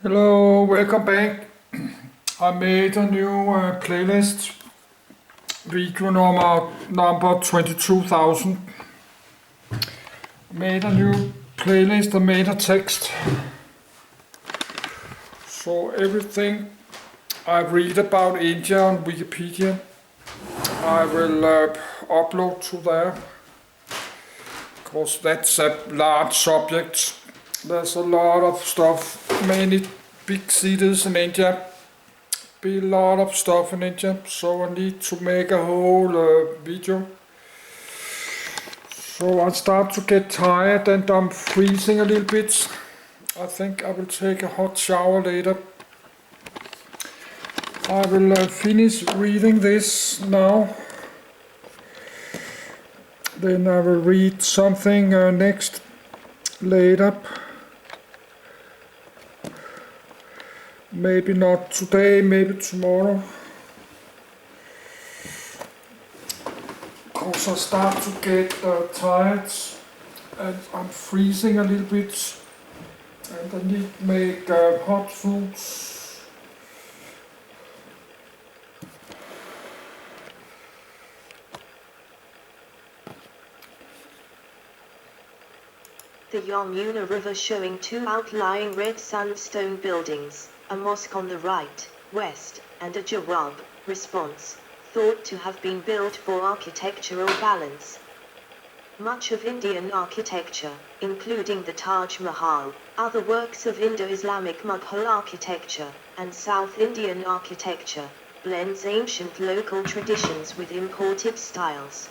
Hello, welcome back. I made a new playlist, video number 22,000. Made a new playlist, I made a text. So everything I read about India on Wikipedia, I will upload to there. Because that's a large subject. There's a lot of stuff, many big cities in India. Be a lot of stuff in India, so I need to make a whole video. So I start to get tired and I'm freezing a little bit. I think I will take a hot shower later. I will finish reading this now. Then I will read something next later. Maybe not today, maybe tomorrow. Because I start to get tired and I'm freezing a little bit. And I need to make hot foods. The Yamuna River showing two outlying red sandstone buildings, a mosque on the right, west, and a jawab, response, thought to have been built for architectural balance. Much of Indian architecture, including the Taj Mahal, other works of Indo-Islamic Mughal architecture, and South Indian architecture, blends ancient local traditions with imported styles.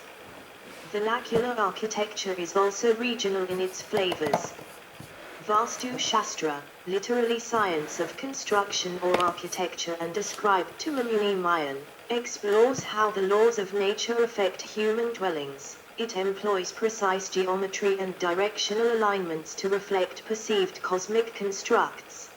Vernacular architecture is also regional in its flavors. Vastu Shastra, literally science of construction or architecture and ascribed to Muni Mayan, explores how the laws of nature affect human dwellings. It employs precise geometry and directional alignments to reflect perceived cosmic constructs.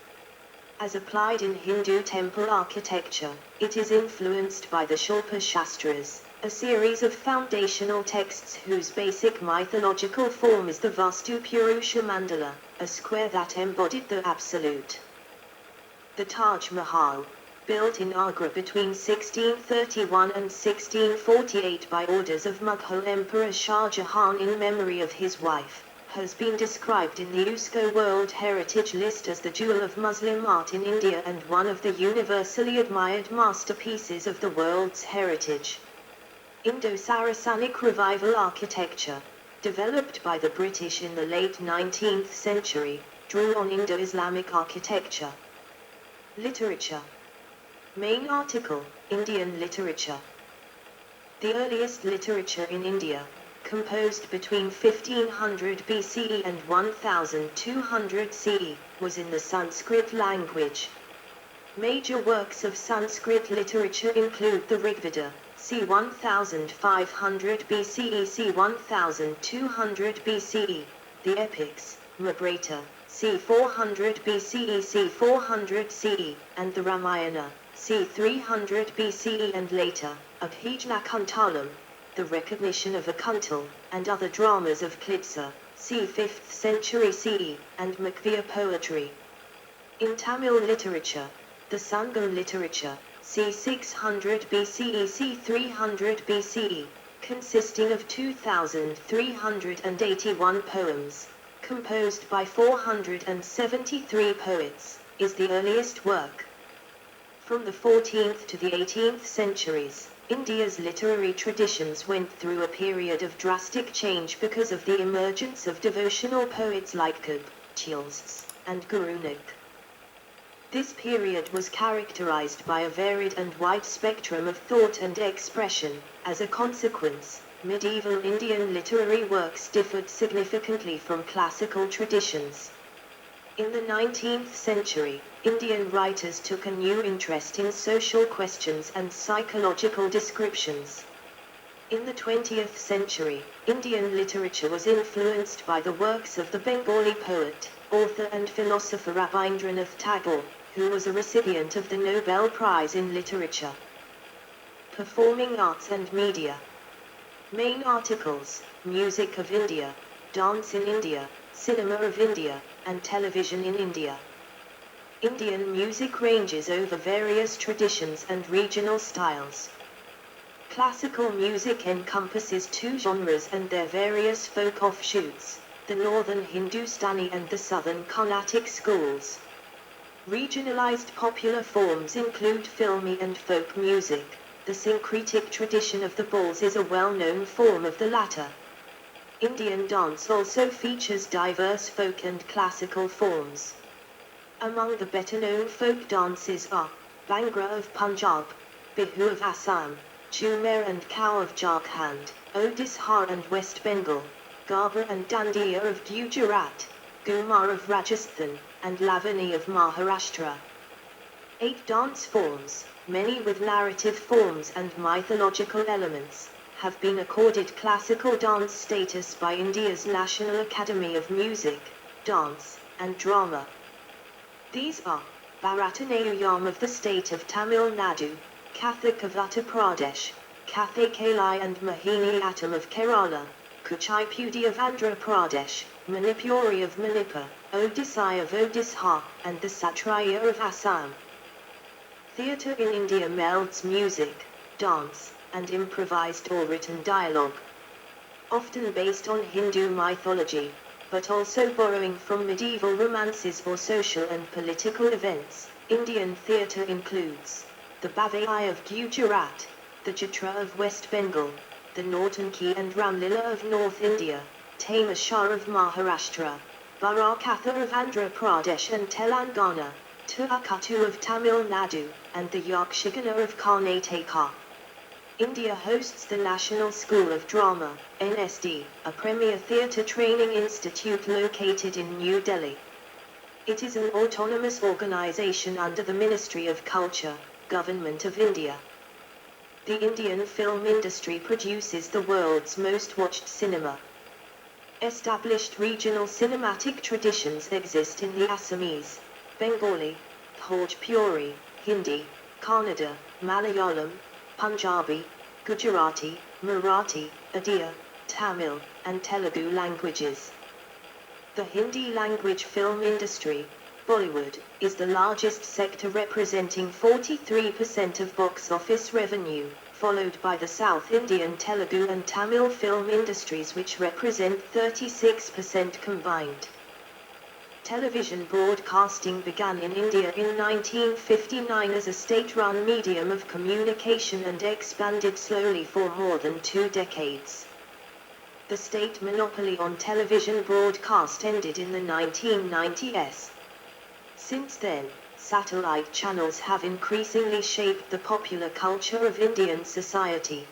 As applied in Hindu temple architecture, it is influenced by the Shilpa Shastras, a series of foundational texts whose basic mythological form is the Vastu Purusha Mandala, a square that embodied the Absolute. The Taj Mahal, built in Agra between 1631 and 1648 by orders of Mughal Emperor Shah Jahan in memory of his wife, has been described in the UNESCO World Heritage List as the jewel of Muslim art in India and one of the universally admired masterpieces of the world's heritage. Indo-Saracenic revival architecture, developed by the British in the late 19th century, drew on Indo-Islamic architecture. Literature. Main article, Indian literature. The earliest literature in India, composed between 1500 BCE and 1200 CE, was in the Sanskrit language. Major works of Sanskrit literature include the Rigveda, c. 1500 BCE c. 1200 BCE, the epics, Mahabharata, c. 400 BCE c. 400 CE, and the Ramayana, c. 300 BCE and later, Abhijnakuntalam, the recognition of a kuntal, and other dramas of Klitsa, c. 5th century CE, and Makviya poetry. In Tamil literature, the Sangam literature, c. 600 BCE c. 300 BCE, consisting of 2,381 poems, composed by 473 poets, is the earliest work. From the 14th to the 18th centuries, India's literary traditions went through a period of drastic change because of the emergence of devotional poets like Kabir, Tulsi, and Guru Nanak. This period was characterized by a varied and wide spectrum of thought and expression. As a consequence, medieval Indian literary works differed significantly from classical traditions. In the 19th century, Indian writers took a new interest in social questions and psychological descriptions. In the 20th century, Indian literature was influenced by the works of the Bengali poet, author and philosopher Rabindranath Tagore, who was a recipient of the Nobel Prize in Literature. Performing arts and media. Main articles, Music of India, Dance in India, Cinema of India, and Television in India. Indian music ranges over various traditions and regional styles. Classical music encompasses two genres and their various folk offshoots, the northern Hindustani and the southern Carnatic schools. Regionalized popular forms include filmy and folk music. The syncretic tradition of the balls is a well-known form of the latter. Indian dance also features diverse folk and classical forms. Among the better-known folk dances are Bhangra of Punjab, Bihu of Assam, Jhumar and Cow of Jharkhand, Odisha and West Bengal, Garba and Dandiya of Gujarat, Gumar of Rajasthan, and Lavani of Maharashtra. 8 dance forms, many with narrative forms and mythological elements, have been accorded classical dance status by India's National Academy of Music, Dance, and Drama. These are Bharatanatyam of the state of Tamil Nadu, Kathak of Uttar Pradesh, Kathakali and Mohiniyattam of Kerala, Kuchipudi of Andhra Pradesh, Manipuri of Manipur, Odissi of Odisha, and the Satriya of Assam. Theatre in India melds music, dance, and improvised or written dialogue. Often based on Hindu mythology, but also borrowing from medieval romances or social and political events, Indian theatre includes the Bhavai of Gujarat, the Chitra of West Bengal, the Nautanki and Ramlila of North India, Tamasha of Maharashtra, Barakatha of Andhra Pradesh and Telangana, Tuakattu of Tamil Nadu, and the Yakshagana of Karnataka. India hosts the National School of Drama, NSD, a premier theatre training institute located in New Delhi. It is an autonomous organization under the Ministry of Culture, Government of India. The Indian film industry produces the world's most watched cinema. Established regional cinematic traditions exist in the Assamese, Bengali, Bhojpuri, Hindi, Kannada, Malayalam, Punjabi, Gujarati, Marathi, Odia, Tamil, and Telugu languages. The Hindi language film industry, Bollywood, is the largest sector representing 43% of box office revenue, followed by the South Indian Telugu and Tamil film industries which represent 36% combined. Television broadcasting began in India in 1959 as a state-run medium of communication and expanded slowly for more than 2 decades. The state monopoly on television broadcast ended in the 1990s. Since then, satellite channels have increasingly shaped the popular culture of Indian society.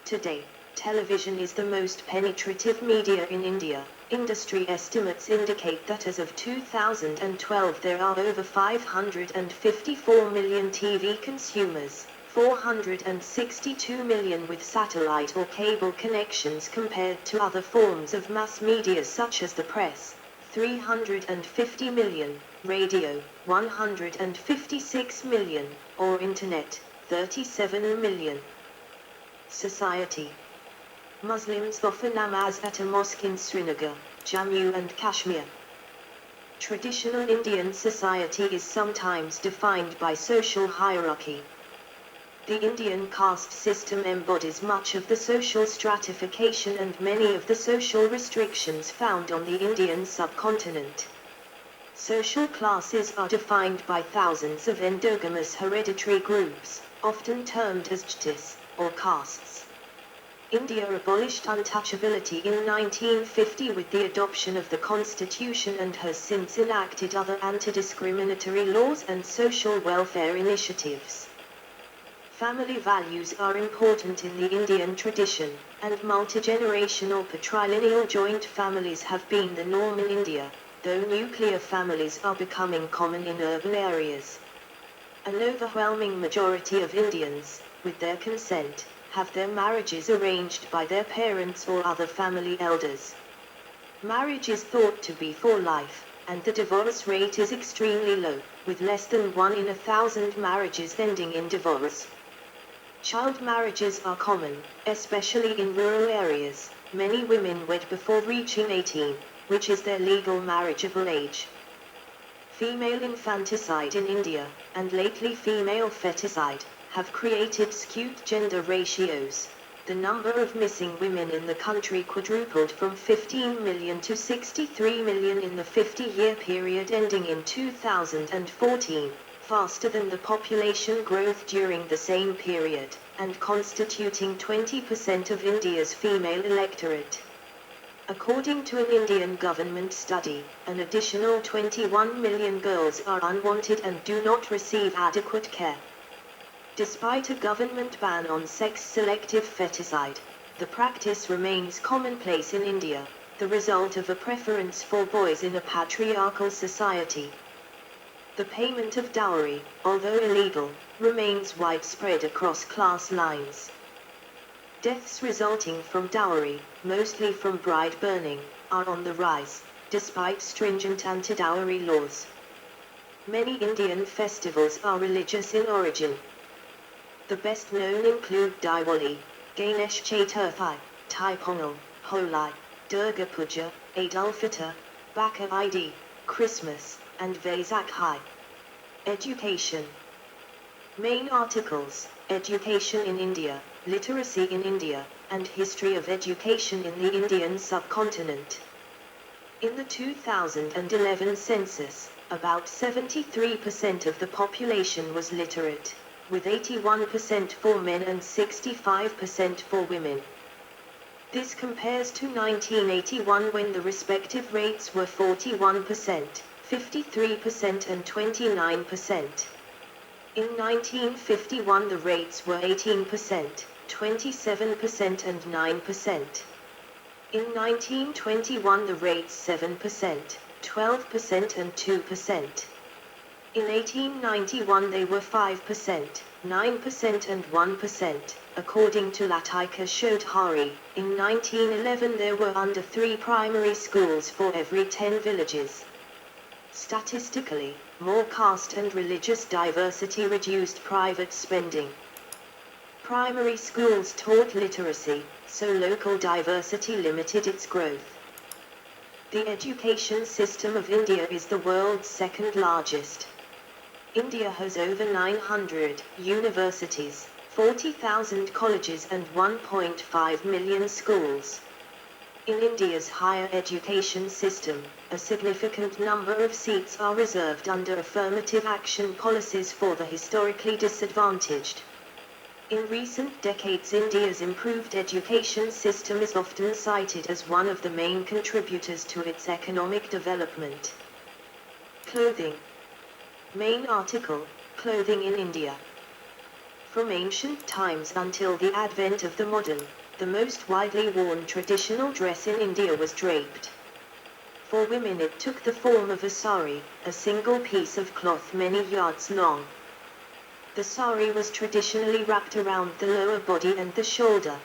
Today, television is the most penetrative media in India. Industry estimates indicate that as of 2012 there are over 554 million TV consumers, 462 million with satellite or cable connections compared to other forms of mass media such as the press, 350 million, radio, 156 million, or internet, 37 million. Society. Muslims offer namaz at a mosque in Srinagar, Jammu and Kashmir. Traditional Indian society is sometimes defined by social hierarchy. The Indian caste system embodies much of the social stratification and many of the social restrictions found on the Indian subcontinent. Social classes are defined by thousands of endogamous hereditary groups, often termed as jtis, or castes. India abolished untouchability in 1950 with the adoption of the Constitution and has since enacted other anti-discriminatory laws and social welfare initiatives. Family values are important in the Indian tradition, and multi-generational patrilineal joint families have been the norm in India, though nuclear families are becoming common in urban areas. An overwhelming majority of Indians, with their consent, have their marriages arranged by their parents or other family elders. Marriage is thought to be for life, and the divorce rate is extremely low, with less than 1 in 1,000 marriages ending in divorce. Child marriages are common, especially in rural areas. Many women wed before reaching 18, which is their legal marriageable age. female infanticide in India, and lately female feticide, have created skewed gender ratios. The number of missing women in the country quadrupled from 15 million to 63 million in the 50-year period ending in 2014, faster than the population growth during the same period, and constituting 20% of India's female electorate. According to an Indian government study, an additional 21 million girls are unwanted and do not receive adequate care. Despite a government ban on sex-selective feticide, the practice remains commonplace in India, the result of a preference for boys in a patriarchal society. The payment of dowry, although illegal, remains widespread across class lines. Deaths resulting from dowry, mostly from bride burning, are on the rise, despite stringent anti-dowry laws. Many Indian festivals are religious in origin. The best known include Diwali, Ganesh Chaturthi, Thai Pongal, Holi, Durga Puja, Eid al-Fitr, Baka Eid, Christmas, and Vaisakhi. Education. Main articles: Education in India, Literacy in India, and History of Education in the Indian Subcontinent. In the 2011 census, about 73% of the population was literate, with 81% for men and 65% for women. This compares to 1981 when the respective rates were 41%, 53% and 29%. In 1951 the rates were 18%, 27% and 9%. In 1921 the rates 7%, 12% and 2%. In 1891 they were 5%, 9% and 1%, according to Latika Shodhari. In 1911 there were under 3 primary schools for every 10 villages. Statistically, more caste and religious diversity reduced private spending. Primary schools taught literacy, so local diversity limited its growth. The education system of India is the world's second largest. India has over 900 universities, 40,000 colleges and 1.5 million schools. In India's higher education system, a significant number of seats are reserved under affirmative action policies for the historically disadvantaged. In recent decades, India's improved education system is often cited as one of the main contributors to its economic development. Clothing. Main article: Clothing in India. From ancient times until the advent of the modern, the most widely worn traditional dress in India was draped. For women it took the form of a sari, a single piece of cloth many yards long. The sari was traditionally wrapped around the lower body and the shoulder.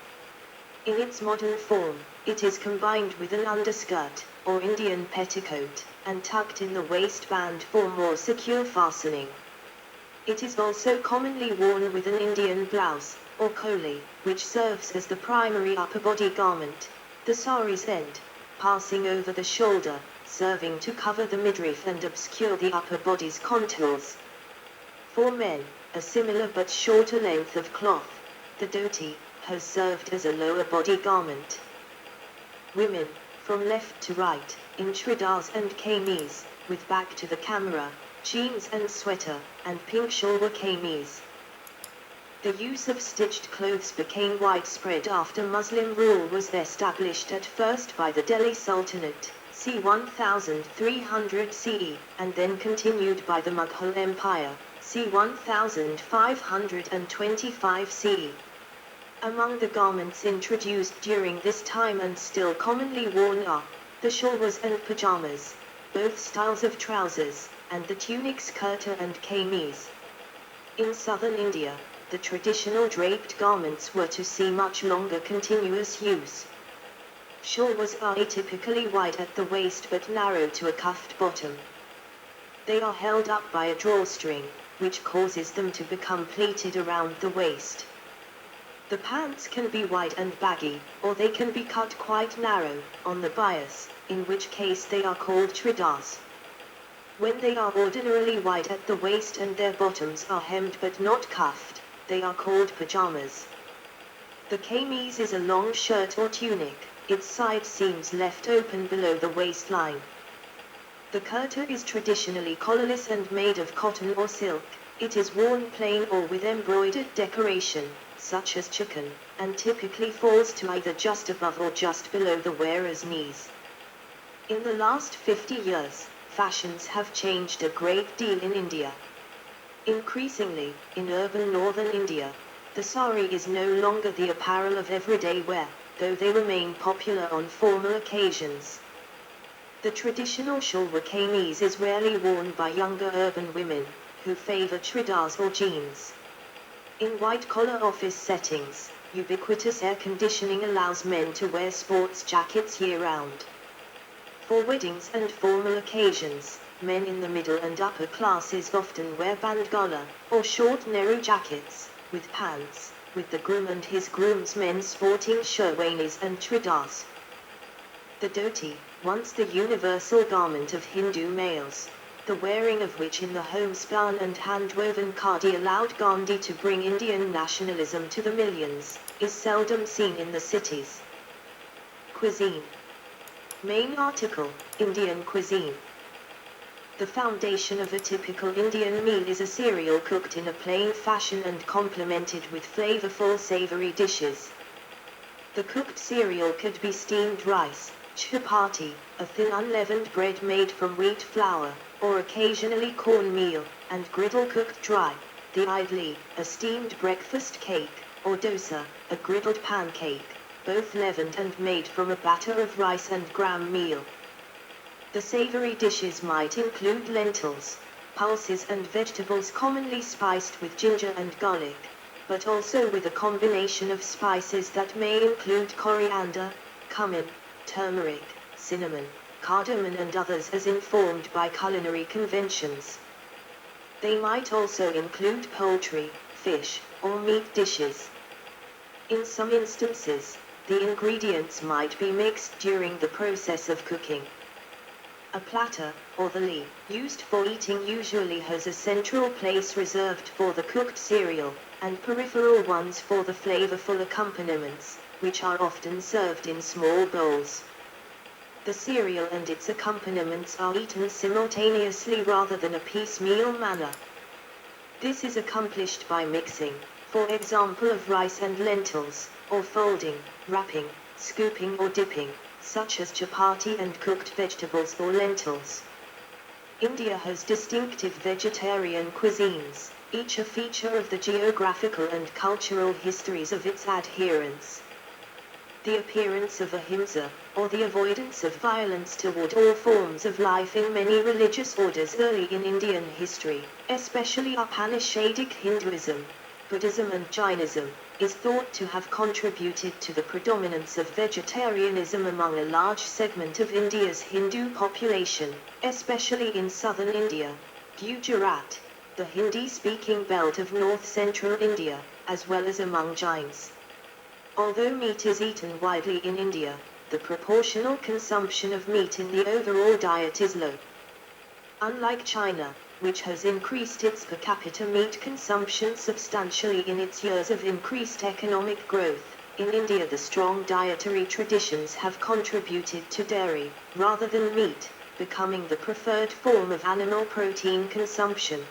In its modern form, it is combined with an underskirt, or Indian petticoat, and tucked in the waistband for more secure fastening. It is also commonly worn with an Indian blouse, or choli, which serves as the primary upper body garment, the sari's end, passing over the shoulder, serving to cover the midriff and obscure the upper body's contours. For men, a similar but shorter length of cloth, the dhoti, has served as a lower body garment. Women, from left to right, in churidars and kameez, with back to the camera, jeans and sweater, and pink shalwar kameez. The use of stitched clothes became widespread after Muslim rule was established at first by the Delhi Sultanate, c. 1300 CE, and then continued by the Mughal Empire, c. 1525 CE. Among the garments introduced during this time and still commonly worn are the shalwars and pajamas, both styles of trousers, and the tunics kurta and kameez. In southern India, the traditional draped garments were to see much longer continuous use. Shalwars are atypically wide at the waist but narrow to a cuffed bottom. They are held up by a drawstring, which causes them to become pleated around the waist. The pants can be wide and baggy, or they can be cut quite narrow, on the bias, in which case they are called churidars. When they are ordinarily wide at the waist and their bottoms are hemmed but not cuffed, they are called pajamas. The kameez is a long shirt or tunic, its side seams left open below the waistline. The kurta is traditionally collarless and made of cotton or silk. It is worn plain or with embroidered decoration, such as chicken, and typically falls to either just above or just below the wearer's knees. In the last 50 years, fashions have changed a great deal in India. Increasingly, in urban northern India, the sari is no longer the apparel of everyday wear, though they remain popular on formal occasions. The traditional shalwar kameez is rarely worn by younger urban women, who favor churidars or jeans. In white-collar office settings, ubiquitous air conditioning allows men to wear sports jackets year-round. For weddings and formal occasions, men in the middle and upper classes often wear bandgala, or short nehru jackets, with pants, with the groom and his groomsmen sporting sherwanis and churidars. The dhoti, once the universal garment of Hindu males, the wearing of which in the homespun and hand-woven khadi allowed Gandhi to bring Indian nationalism to the millions, is seldom seen in the cities. Cuisine. Main article, Indian cuisine. The foundation of a typical Indian meal is a cereal cooked in a plain fashion and complemented with flavorful savory dishes. The cooked cereal could be steamed rice, chapati, a thin unleavened bread made from wheat flour, or occasionally cornmeal, and griddle cooked dry, the idli, a steamed breakfast cake, or dosa, a griddled pancake, both leavened and made from a batter of rice and gram meal. The savory dishes might include lentils, pulses and vegetables commonly spiced with ginger and garlic, but also with a combination of spices that may include coriander, cumin, turmeric, cinnamon, cardamom and others as informed by culinary conventions. They might also include poultry, fish, or meat dishes. In some instances, the ingredients might be mixed during the process of cooking. A platter, or the li, used for eating usually has a central place reserved for the cooked cereal, and peripheral ones for the flavorful accompaniments, which are often served in small bowls. The cereal and its accompaniments are eaten simultaneously rather than a piecemeal manner. This is accomplished by mixing, for example of rice and lentils, or folding, wrapping, scooping or dipping, such as chapati and cooked vegetables or lentils. India has distinctive vegetarian cuisines, each a feature of the geographical and cultural histories of its adherents. The appearance of ahimsa, or the avoidance of violence toward all forms of life in many religious orders early in Indian history, especially Upanishadic Hinduism, Buddhism and Jainism, is thought to have contributed to the predominance of vegetarianism among a large segment of India's Hindu population, especially in southern India, Gujarat, the Hindi-speaking belt of north-central India, as well as among Jains. Although meat is eaten widely in India, the proportional consumption of meat in the overall diet is low. Unlike China, which has increased its per capita meat consumption substantially in its years of increased economic growth, in India the strong dietary traditions have contributed to dairy, rather than meat, becoming the preferred form of animal protein consumption.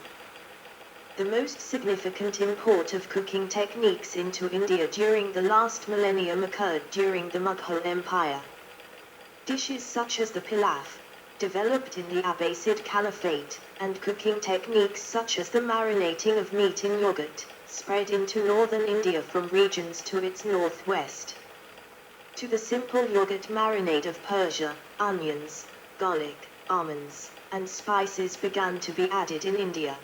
The most significant import of cooking techniques into India during the last millennium occurred during the Mughal Empire. Dishes such as the pilaf, developed in the Abbasid Caliphate, and cooking techniques such as the marinating of meat in yogurt, spread into northern India from regions to its northwest. To the simple yogurt marinade of Persia, onions, garlic, almonds, and spices began to be added in India.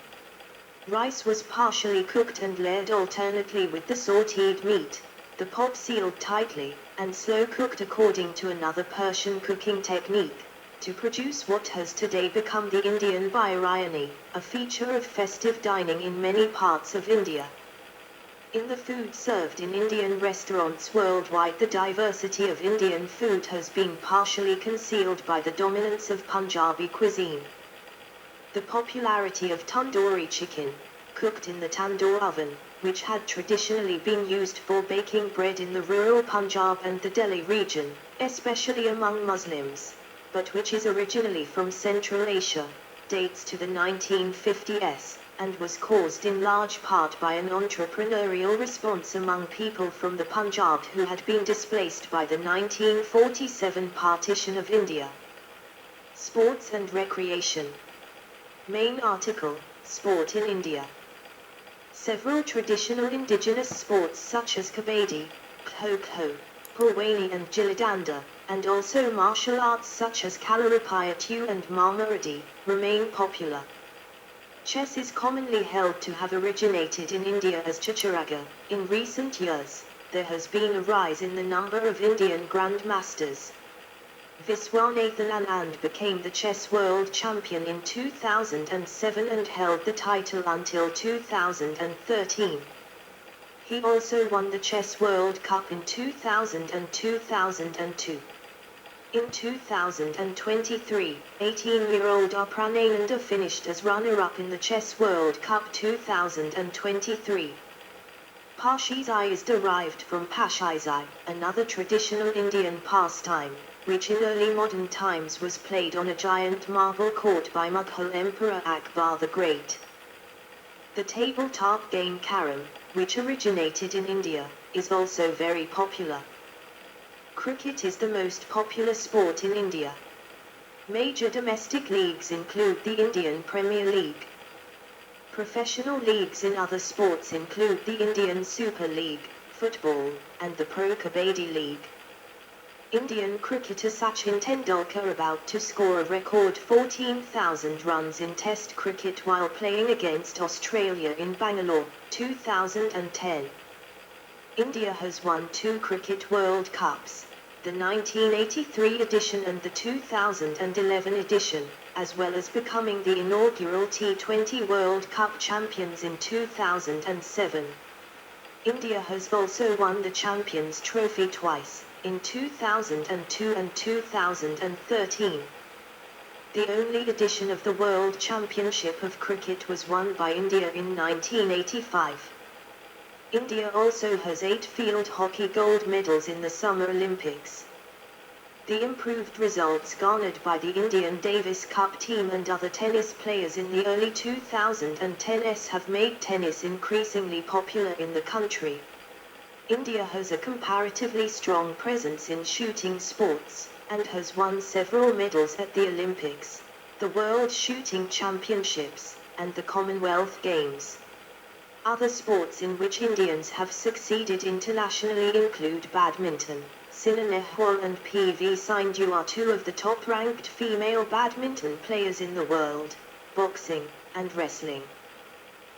Rice was partially cooked and layered alternately with the sautéed meat, the pot sealed tightly, and slow cooked according to another Persian cooking technique, to produce what has today become the Indian biryani, a feature of festive dining in many parts of India. In the food served in Indian restaurants worldwide, the diversity of Indian food has been partially concealed by the dominance of Punjabi cuisine. The popularity of tandoori chicken, cooked in the tandoor oven, which had traditionally been used for baking bread in the rural Punjab and the Delhi region, especially among Muslims, but which is originally from Central Asia, dates to the 1950s, and was caused in large part by an entrepreneurial response among people from the Punjab who had been displaced by the 1947 partition of India. Sports and recreation. Main article, Sport in India. Several traditional indigenous sports such as kabaddi, kho-kho, pulwani and gilli-danda, and also martial arts such as kalaripayattu and marmaradi, remain popular. Chess is commonly held to have originated in India as chacharaga. In recent years, there has been a rise in the number of Indian grandmasters. Viswanathan Anand became the chess world champion in 2007 and held the title until 2013. He also won the Chess World Cup in 2000 and 2002. In 2023, 18-year-old Pranananda finished as runner-up in the Chess World Cup 2023. Pashizai is derived from Pashizai, another traditional Indian pastime, which in early modern times was played on a giant marble court by Mughal Emperor Akbar the Great. The tabletop game Carrom, which originated in India, is also very popular. Cricket is the most popular sport in India. Major domestic leagues include the Indian Premier League. Professional leagues in other sports include the Indian Super League, football, and the Pro Kabaddi League. Indian cricketer Sachin Tendulkar about to score a record 14,000 runs in Test cricket while playing against Australia in Bangalore, 2010. India has won 2 Cricket World Cups, the 1983 edition and the 2011 edition, as well as becoming the inaugural T20 World Cup champions in 2007. India has also won the Champions Trophy twice, in 2002 and 2013. The only edition of the World Championship of Cricket was won by India in 1985. India also has 8 field hockey gold medals in the Summer Olympics. The improved results garnered by the Indian Davis Cup team and other tennis players in the early 2010s have made tennis increasingly popular in the country. India has a comparatively strong presence in shooting sports, and has won several medals at the Olympics, the World Shooting Championships, and the Commonwealth Games. Other sports in which Indians have succeeded internationally include badminton. Sina Nehwal and PV Sindhu are 2 of the top-ranked female badminton players in the world, boxing, and wrestling.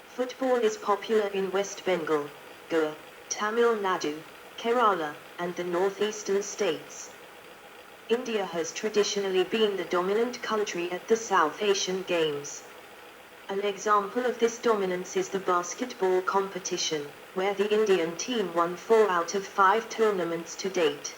Football is popular in West Bengal, Goa, Tamil Nadu, Kerala, and the northeastern states. India has traditionally been the dominant country at the South Asian Games. An example of this dominance is the basketball competition, where the Indian team won 4 out of 5 tournaments to date.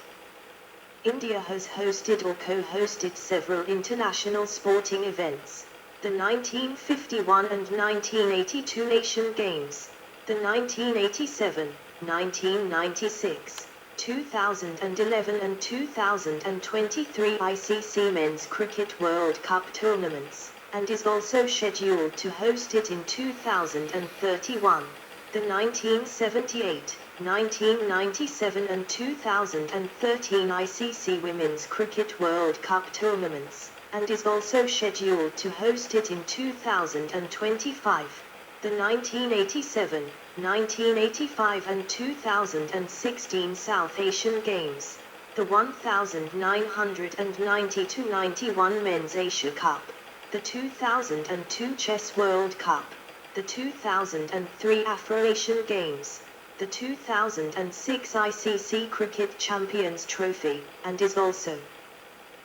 India has hosted or co-hosted several international sporting events: the 1951 and 1982 Asian Games, the 1987, 1996, 2011 and 2023 ICC Men's Cricket World Cup tournaments, and is also scheduled to host it in 2031. The 1978, 1997 and 2013 ICC Women's Cricket World Cup tournaments, and is also scheduled to host it in 2025. The 1987, 1985 and 2016 South Asian Games, the 1990-91 Men's Asia Cup, the 2002 Chess World Cup, the 2003 Afro-Asian Games, the 2006 ICC Cricket Champions Trophy, and is also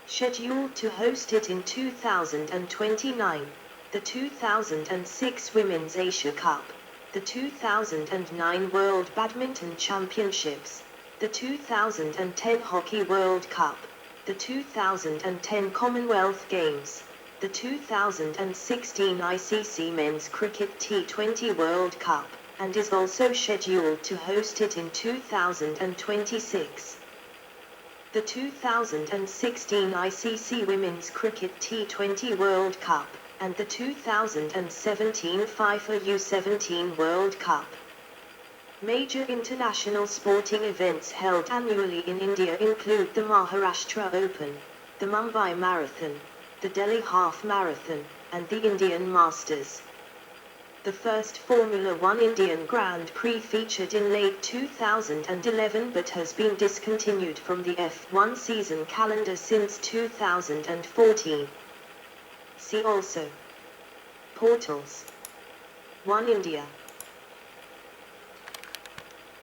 scheduled to host it in 2029, the 2006 Women's Asia Cup, the 2009 World Badminton Championships, the 2010 Hockey World Cup, the 2010 Commonwealth Games, the 2016 ICC Men's Cricket T20 World Cup, and is also scheduled to host it in 2026. The 2016 ICC Women's Cricket T20 World Cup, and the 2017 FIFA U17 World Cup. Major international sporting events held annually in India include the Maharashtra Open, the Mumbai Marathon, the Delhi Half Marathon, and the Indian Masters. The first Formula One Indian Grand Prix featured in late 2011 but has been discontinued from the F1 season calendar since 2014. See also: Portals. One India.